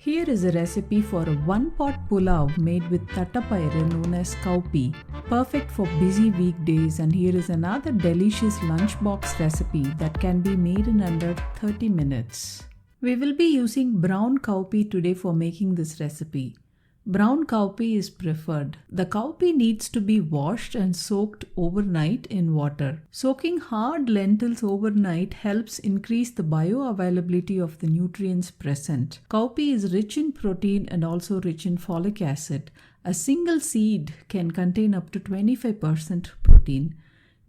Here is a recipe for a one-pot pulav made with Thatta Payaru known as cowpea. Perfect for busy weekdays, and here is another delicious lunchbox recipe that can be made in under 30 minutes. We will be using brown cowpea today for making this recipe. Brown cowpea is preferred. The cowpea needs to be washed and soaked overnight in water. Soaking hard lentils overnight helps increase the bioavailability of the nutrients present. Cowpea is rich in protein and also rich in folic acid. A single seed can contain up to 25% protein.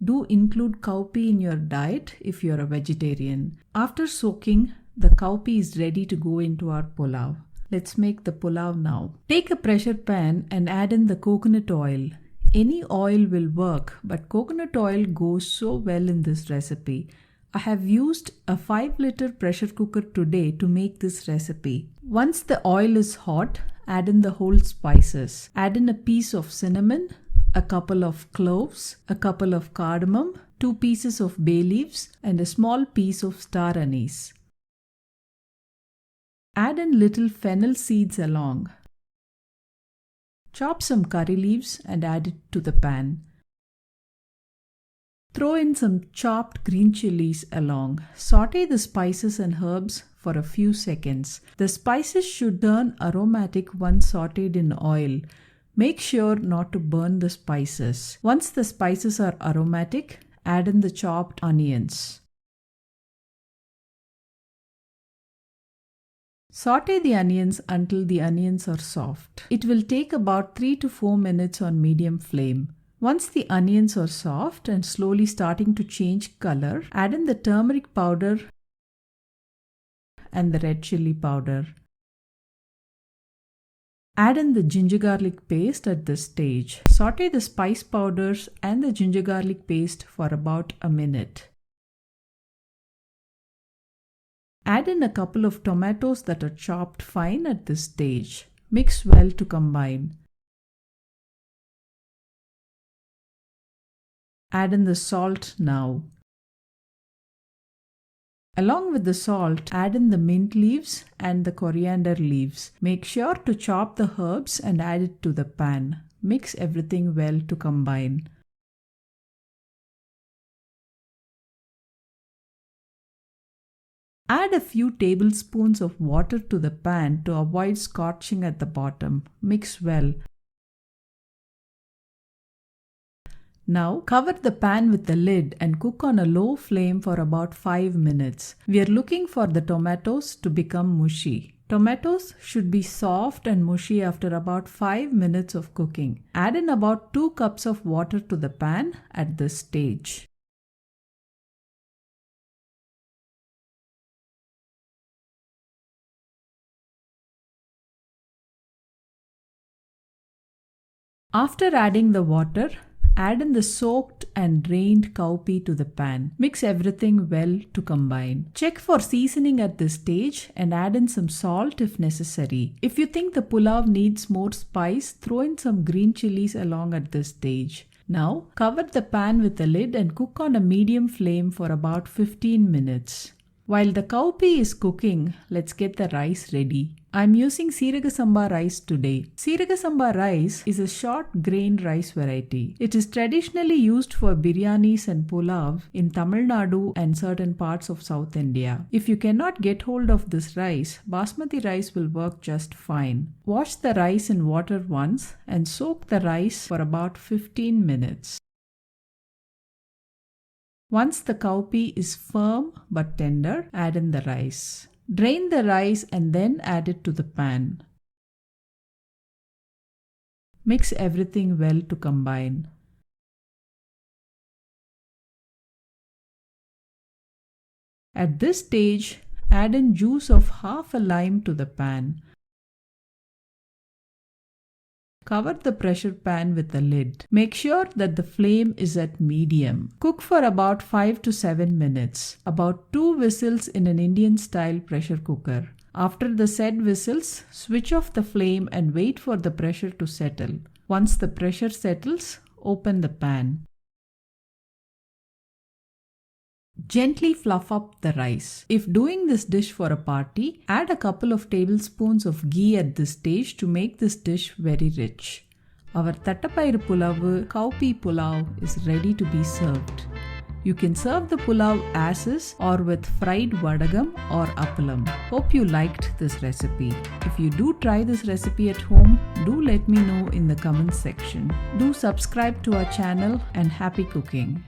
Do include cowpea in your diet if you are a vegetarian. After soaking, the cowpea is ready to go into our pulav. Let's make the pulav now. Take a pressure pan and add in the coconut oil. Any oil will work, but coconut oil goes so well in this recipe. I have used a 5-liter pressure cooker today to make this recipe. Once the oil is hot, add in the whole spices. Add in a piece of cinnamon, a couple of cloves, a couple of cardamom, 2 pieces of bay leaves, and a small piece of star anise. Add in little fennel seeds along. Chop some curry leaves and add it to the pan. Throw in some chopped green chilies along. Saute the spices and herbs for a few seconds. The spices should turn aromatic once sauteed in oil. Make sure not to burn the spices. Once the spices are aromatic, add in the chopped onions. Saute the onions until the onions are soft. It will take about 3 to 4 minutes on medium flame. Once the onions are soft and slowly starting to change color, add in the turmeric powder and the red chilli powder. Add in the ginger garlic paste at this stage. Saute the spice powders and the ginger garlic paste for about a minute. Add in a couple of tomatoes that are chopped fine at this stage. Mix well to combine. Add in the salt now. Along with the salt, add in the mint leaves and the coriander leaves. Make sure to chop the herbs and add it to the pan. Mix everything well to combine. Add a few tablespoons of water to the pan to avoid scorching at the bottom. Mix well. Now cover the pan with the lid and cook on a low flame for about 5 minutes. We are looking for the tomatoes to become mushy. Tomatoes should be soft and mushy after about 5 minutes of cooking. Add in about 2 cups of water to the pan at this stage. After adding the water, add in the soaked and drained cowpea to the pan. Mix everything well to combine. Check for seasoning at this stage and add in some salt if necessary. If you think the pulav needs more spice, throw in some green chilies along at this stage. Now, cover the pan with the lid and cook on a medium flame for about 15 minutes. While the cowpea is cooking, let's get the rice ready. I'm using SEERAGA SAMBA rice today. SEERAGA SAMBA rice is a short grain rice variety. It is traditionally used for biryanis and pulav in Tamil Nadu and certain parts of South India. If you cannot get hold of this rice, basmati rice will work just fine. Wash the rice in water once and soak the rice for about 15 minutes. Once the cowpea is firm but tender, add in the rice. Drain the rice and then add it to the pan. Mix everything well to combine. At this stage, add in juice of half a lime to the pan. Cover the pressure pan with the lid. Make sure that the flame is at medium. Cook for about 5 to 7 minutes. About 2 whistles in an Indian style pressure cooker. After the said whistles, switch off the flame and wait for the pressure to settle. Once the pressure settles, open the pan. Gently fluff up the rice. If doing this dish for a party, add a couple of tablespoons of ghee at this stage to make this dish very rich. Our Thatta Payaru Pulavu Cowpea Pulao is ready to be served. You can serve the pulav as is or with fried vadagam or appalam. Hope you liked this recipe. If you do try this recipe at home, do let me know in the comments section. Do subscribe to our channel and happy cooking.